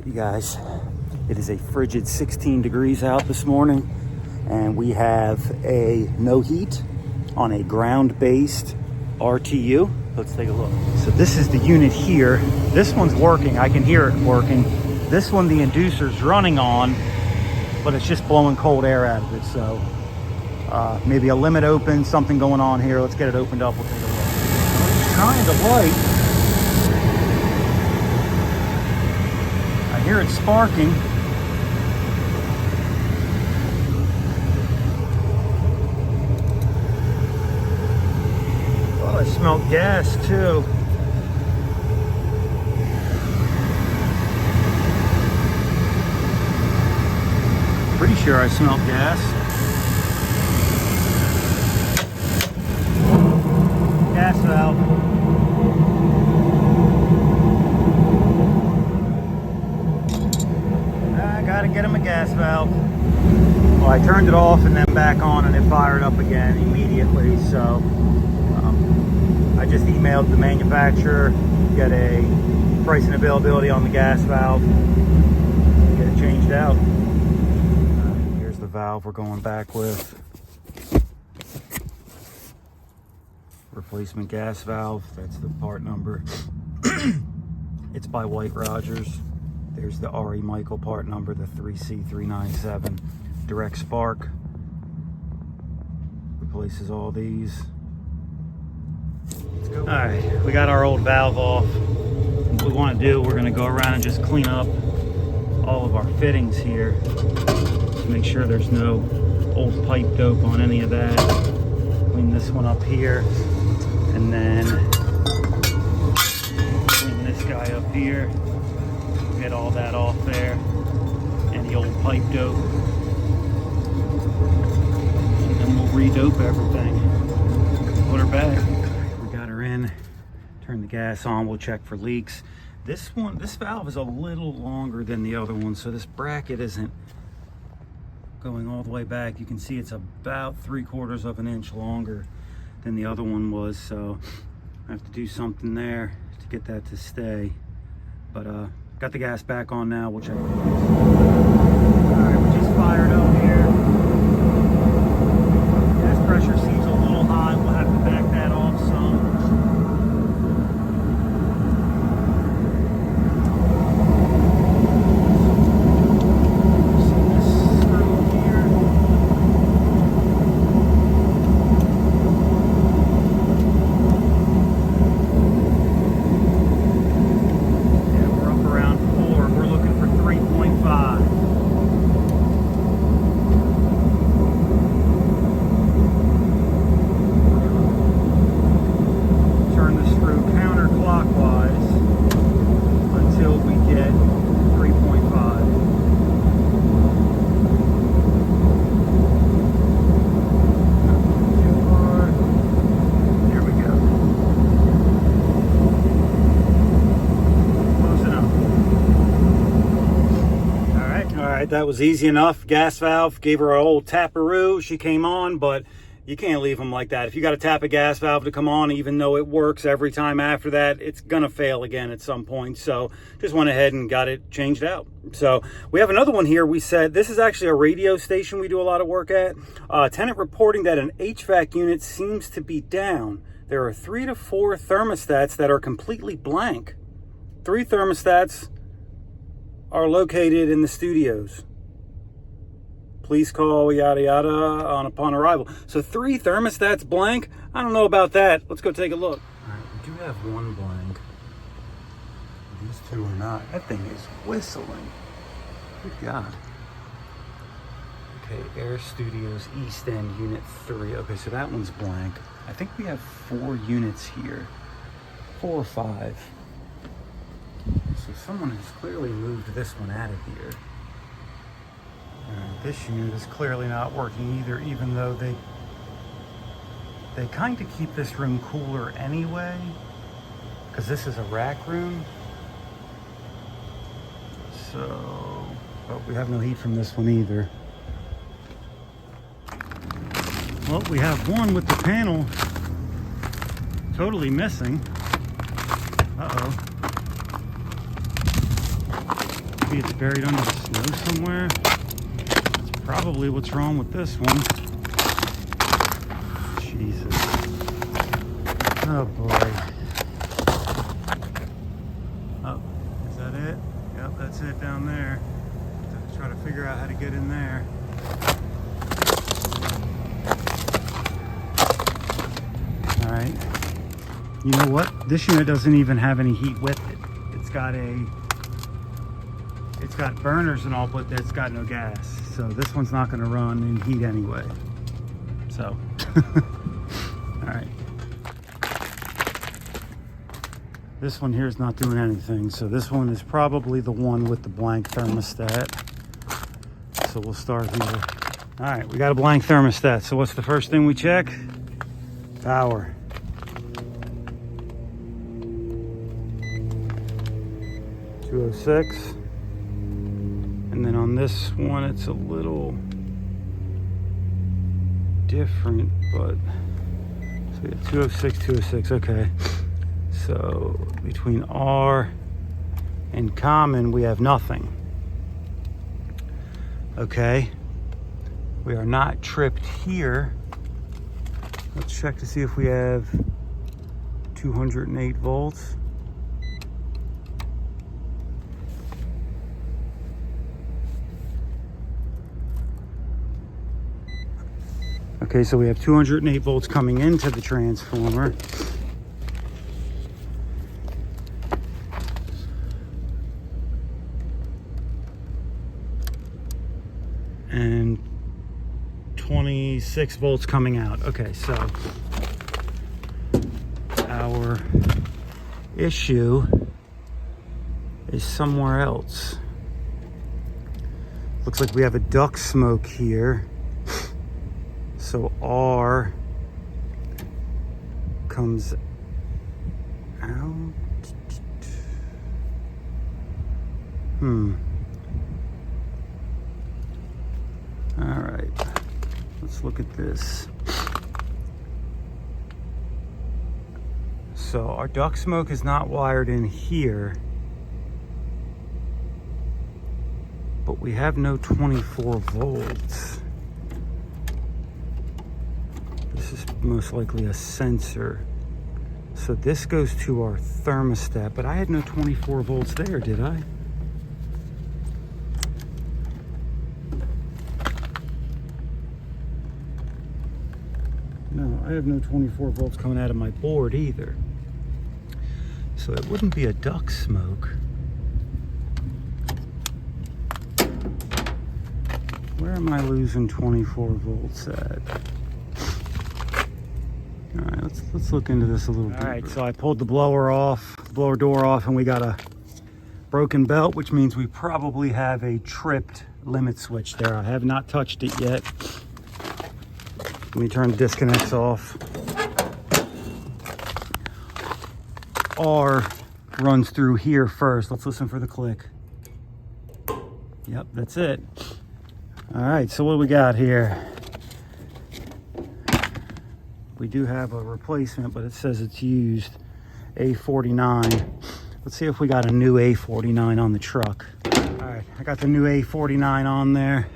You guys, it is a frigid 16 degrees out this morning, and we have a no heat on a ground-based RTU. Let's take a look. So this is the unit here. This one's working. I can hear it working. This one, the inducer's running on, but it's just blowing cold air out of it. So maybe a limit open, something going on here. Let's get it opened up. We'll take a look. It's trying to light. I hear it sparking. Oh, I smell gas too. Pretty sure I smell gas. Gas valve. Gotta get him a gas valve. Well, I turned it off and then back on, and it fired up again immediately. So I just emailed the manufacturer, get a price and availability on the gas valve, get it changed out. Here's the valve we're going back with. Replacement gas valve, that's the part number. It's by White Rogers. There's the RE Michael part number, the 3C397. Direct spark. Replaces all these. Let's go. All right, we got our old valve off. What we want to do, we're going to go around and just clean up all of our fittings here. Just make sure there's no old pipe dope on any of that. Clean this one up here. And then clean this guy up here. Get all that off there, any old pipe dope, and then we'll re-dope everything. Put her back. We got her in. Turn the gas on. We'll check for leaks. This valve is a little longer than the other one, so this bracket isn't going all the way back. You can see it's about 3/4 of an inch longer than the other one was, so I have to do something there to get that to stay. But got the gas back on now. We'll check. All right, we just fired up here. Gas pressure seems a little high. We'll have to back that off some. See this screw here. That was easy enough. Gas valve, gave her an old taparoo. She came on, but you can't leave them like that. If you got to tap a gas valve to come on, even though it works every time after that, it's going to fail again at some point. So just went ahead and got it changed out. So we have another one here. We said this is actually a radio station we do a lot of work at. Tenant reporting that an HVAC unit seems to be down. There are 3 to 4 thermostats that are completely blank. 3 thermostats are located in the studios. Please call yada yada upon arrival. So 3 thermostats blank. I don't know about that. Let's go take a look. All right, we do have one blank. These 2 are not. That thing is whistling. Good God. Okay, Air Studios East End Unit 3. Okay, so that one's blank. I think we have 4 units here. 4 or 5. So someone has clearly moved this one out of here. And this unit is clearly not working either, even though they kind of keep this room cooler anyway, because this is a rack room. So, but we have no heat from this one either. Well, we have one with the panel totally missing. Uh-oh. Maybe it's buried under the snow somewhere. That's probably what's wrong with this one. Jesus. Oh boy. Oh, is that it? Yep, that's it down there. Have to try to figure out how to get in there. All right. You know what? This unit doesn't even have any heat with it. It's got burners and all, but it's got no gas. So this one's not going to run in heat anyway. So, all right. This one here is not doing anything. So this one is probably the one with the blank thermostat. So we'll start here. All right, we got a blank thermostat. So what's the first thing we check? Power. .206. And then on this one, it's a little different, but so we got 206, 206, okay. So between R and common, we have nothing. Okay. We are not tripped here. Let's check to see if we have 208 volts. Okay, so we have 208 volts coming into the transformer. And 26 volts coming out. Okay, so our issue is somewhere else. Looks like we have a duct smoke here. So R comes out. All right, let's look at this. So our duct smoke is not wired in here, but we have no 24 volts. This is most likely a sensor. So this goes to our thermostat, but I had no 24 volts there, did I? No, I have no 24 volts coming out of my board either. So it wouldn't be a duct smoke. Where am I losing 24 volts at? All right, let's look into this a little bit. All right, so I pulled the blower door off, and we got a broken belt, which means we probably have a tripped limit switch there. I have not touched it yet. Let me turn the disconnects off. R runs through here first. Let's listen for the click. Yep, that's it. All right, so what do we got here? We do have a replacement, but it says it's used. A49. Let's see if we got a new A49 on the truck. All right, I got the new A49 on there.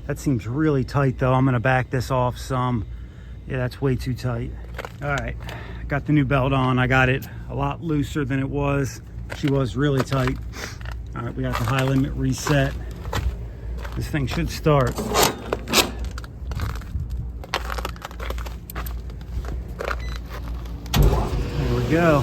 That seems really tight though. I'm gonna back this off some. Yeah, that's way too tight. All right, got the new belt on. I got it a lot looser than it was. She was really tight. All right, we got the high limit reset. This thing should start. There we go.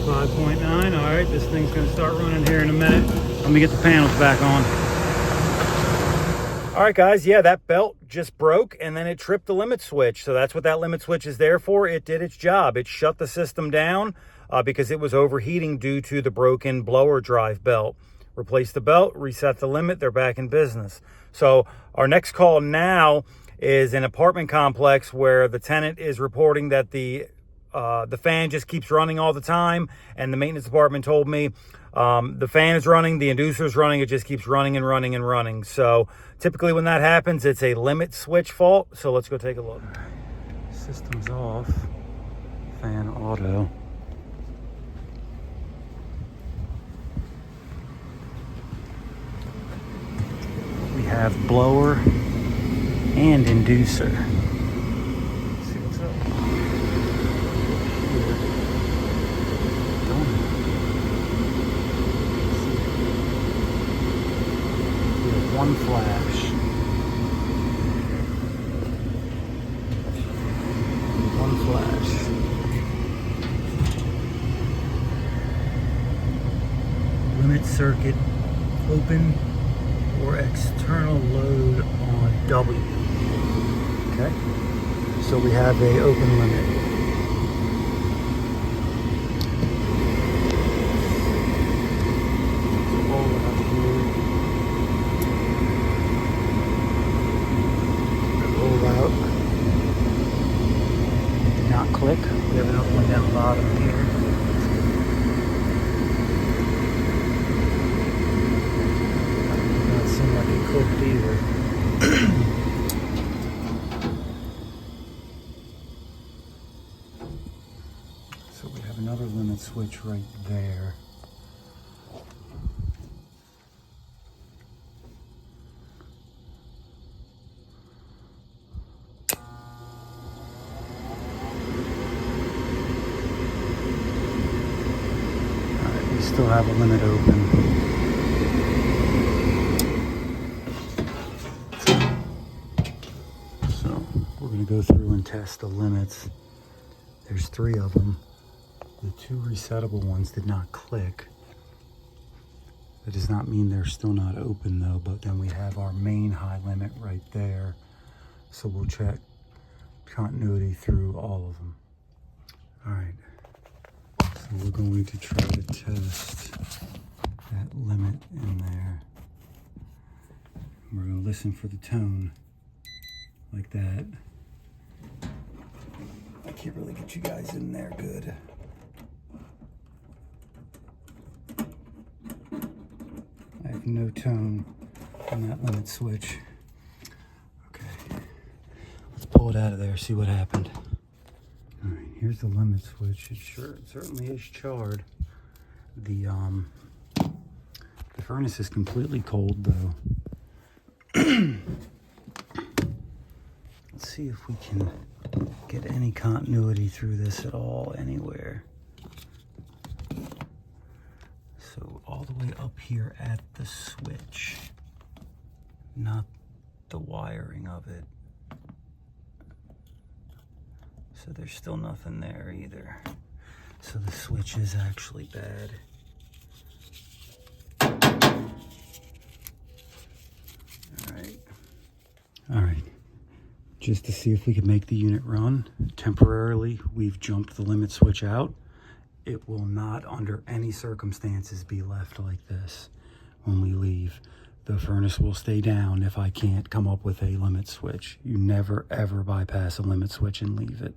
.9. All right, this thing's gonna start running here in a minute. Let me get the panels back on. All right, guys, yeah, that belt just broke and then it tripped the limit switch. So that's what that limit switch is there for. It did its job. It shut the system down because it was overheating due to the broken blower drive belt. Replace the belt, reset the limit, they're back in business. So our next call now is an apartment complex where the tenant is reporting that the fan just keeps running all the time, and the maintenance department told me the fan is running, the inducer is running, it just keeps running and running and running. So typically when that happens, it's a limit switch fault. So let's go take a look. System's off. Fan auto. have blower and inducer. Let's see what's up. Here. We have one flash. One flash. Limit circuit open or external load on W. Okay, so we have a open limit. Roll out here. Roll out. Did not click. We have another one down the bottom here. Either. So we have another limit switch right there. All right, we still have a limit open. We're going to go through and test the limits. There's 3 of them. The 2 resettable ones did not click. That does not mean they're still not open though, but then we have our main high limit right there. So we'll check continuity through all of them. All right, so we're going to try to test that limit in there. We're going to listen for the tone like that. I can't really get you guys in there good. I have no tone on that limit switch. Okay, let's pull it out of there, see what happened. All right, here's the limit switch. It certainly is charred. The furnace is completely cold though. Let's see if we can get any continuity through this at all, anywhere. So all the way up here at the switch, not the wiring of it. So there's still nothing there either. So the switch is actually bad. All right. Just to see if we can make the unit run. Temporarily, we've jumped the limit switch out. It will not, under any circumstances, be left like this when we leave. The furnace will stay down if I can't come up with a limit switch. You never, ever bypass a limit switch and leave it.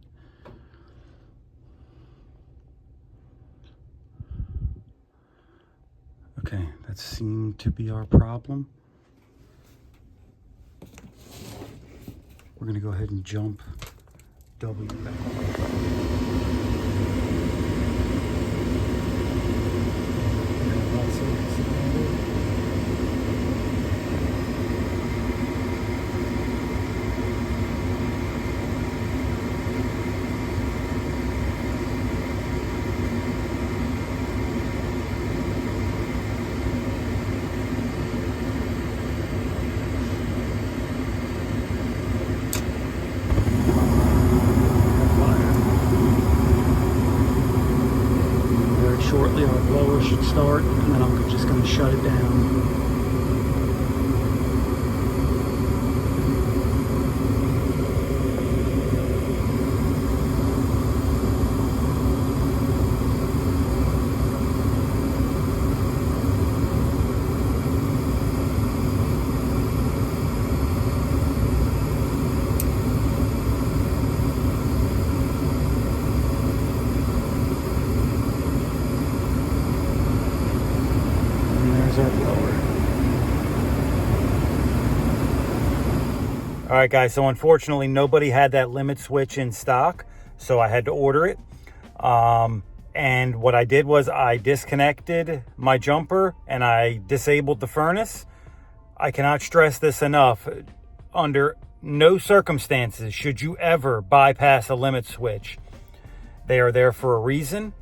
Okay, that seemed to be our problem. We're going to go ahead and jump W back. Shortly our blower should start, and then I'm just going to shut it down. All right, guys, so unfortunately nobody had that limit switch in stock, so I had to order it. And what I did was I disconnected my jumper and I disabled the furnace. I cannot stress this enough. Under no circumstances should you ever bypass a limit switch. They are there for a reason.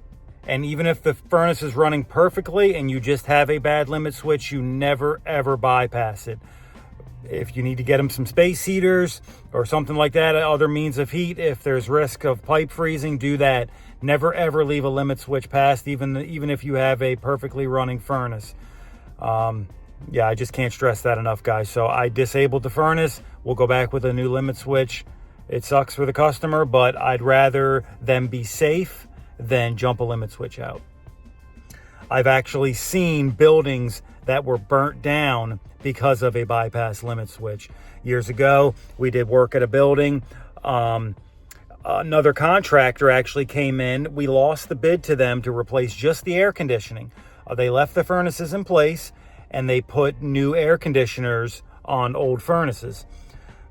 And even if the furnace is running perfectly and you just have a bad limit switch, you never ever bypass it. If you need to get them some space heaters or something like that, other means of heat, if there's risk of pipe freezing, do that. Never ever leave a limit switch passed, even if you have a perfectly running furnace. Yeah, I just can't stress that enough, guys. So I disabled the furnace. We'll go back with a new limit switch. It sucks for the customer, but I'd rather them be safe than jump a limit switch out. I've actually seen buildings that were burnt down because of a bypass limit switch. Years ago, we did work at a building. Another contractor actually came in. We lost the bid to them to replace just the air conditioning. They left the furnaces in place and they put new air conditioners on old furnaces.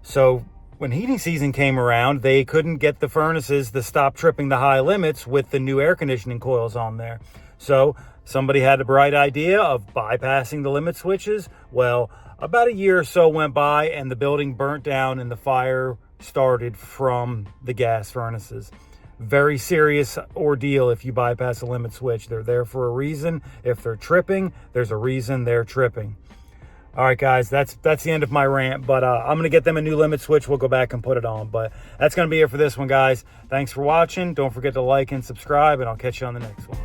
So when heating season came around, they couldn't get the furnaces to stop tripping the high limits with the new air conditioning coils on there. So somebody had a bright idea of bypassing the limit switches. Well, about a year or so went by and the building burnt down and the fire started from the gas furnaces. Very serious ordeal if you bypass a limit switch. They're there for a reason. If they're tripping, there's a reason they're tripping. All right, guys, that's the end of my rant, but I'm going to get them a new limit switch. We'll go back and put it on, but that's going to be it for this one, guys. Thanks for watching. Don't forget to like and subscribe, and I'll catch you on the next one.